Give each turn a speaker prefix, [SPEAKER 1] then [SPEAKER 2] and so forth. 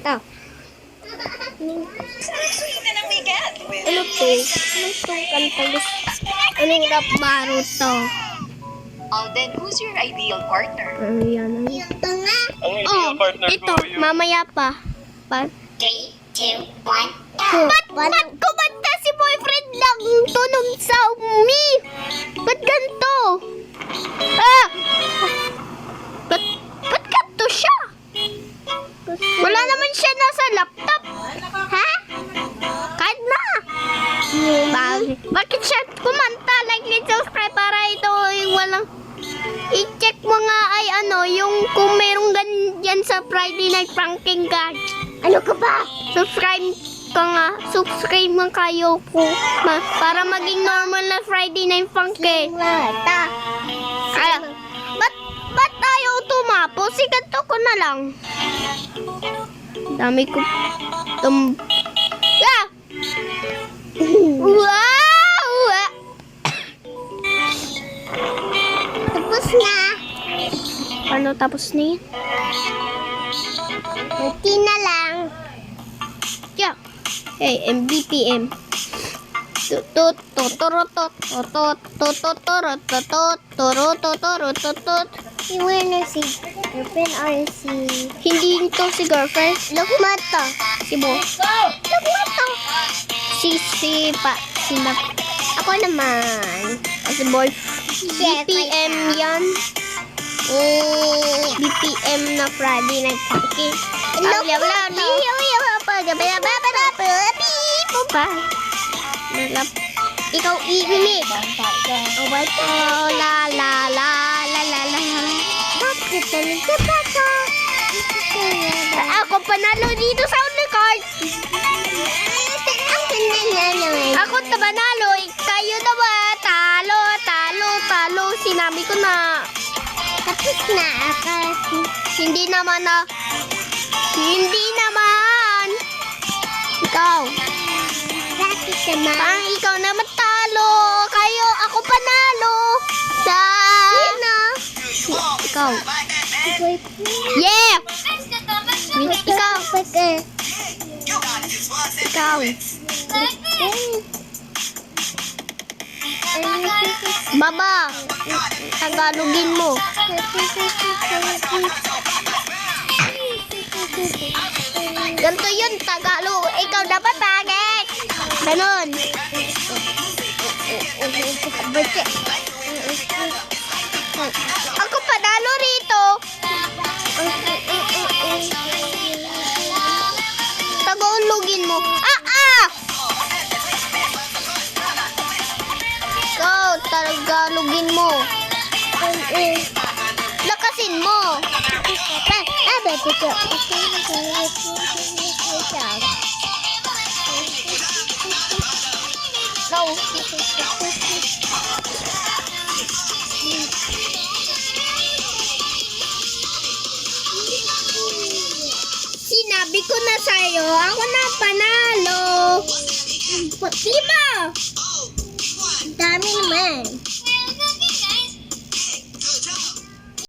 [SPEAKER 1] kanta. Ano to? Ano tong kanta? Anong rap baro to?
[SPEAKER 2] Oh, then who's your ideal partner?
[SPEAKER 1] Ano yan?
[SPEAKER 3] Ito nga.
[SPEAKER 4] Ang ideal partner
[SPEAKER 1] Ito,
[SPEAKER 4] ko yung...
[SPEAKER 1] mamaya pa.
[SPEAKER 3] 3, 2, 1,
[SPEAKER 1] Ba't kumanta si boyfriend lang tunog sa umi? Ba't ganito? Ah! Ba't ganito siya? Wala naman siya nasa laptop. Ha? Kahit na. Bakit siya kumanta? Like and subscribe para ito yung walang... I-check mo nga ay ano, yung kung merong ganyan sa Friday Night Pranking guys.
[SPEAKER 3] Ano ka ba?
[SPEAKER 1] Subscribe nga kayo po. Para maging normal na Friday Night Pranking.
[SPEAKER 3] Mata.
[SPEAKER 1] Kaya, ba't tayo tumapo? Sigato ko na lang. Dami ko. Ah! Wow!
[SPEAKER 3] Tapos na.
[SPEAKER 1] Paano tapos na yun?
[SPEAKER 3] Kunti na lang.
[SPEAKER 1] Yeah. Hey, MBPM. Tutut tuturutut tutut tututurut tutut turutut tutut.
[SPEAKER 3] Si Werner, si girlfriend or si...
[SPEAKER 1] Hindi ito si girlfriend.
[SPEAKER 3] Lukmato.
[SPEAKER 1] Si Bo.
[SPEAKER 3] Lukmato.
[SPEAKER 1] Si
[SPEAKER 3] Ako naman.
[SPEAKER 1] si boy.
[SPEAKER 3] Chef,
[SPEAKER 1] BPM yan. BPM na Friday Night Pranking. Ikaw iimik. Oh, what? Oh, la la la la la la.
[SPEAKER 3] Bakit talaga ba ka?
[SPEAKER 1] Ako panalo dito sa Unicard.
[SPEAKER 3] Ang ganda na naman.
[SPEAKER 1] Ako na panalo. Kayo na ba? Talo. Sinabi ko na.
[SPEAKER 3] Tapos na ako.
[SPEAKER 1] Hindi naman. Ikaw.
[SPEAKER 3] Bakit naman?
[SPEAKER 1] Parang ikaw naman talo. Kayo, ako panalo.
[SPEAKER 3] Sino?
[SPEAKER 1] Ikaw. Yeah! Ikaw. Ikaw. Baba. Tagalogin mo. Ganito yun, Tagalog. Ikaw dapat bagay. Ganon. Ako panalo rito. Tagalogin mo. Ikaw, Tagalogin mo. Lakasin mo. Ikaw. Sinabi ko na sa'yo, ako na panalo.
[SPEAKER 3] Diba? Dami naman.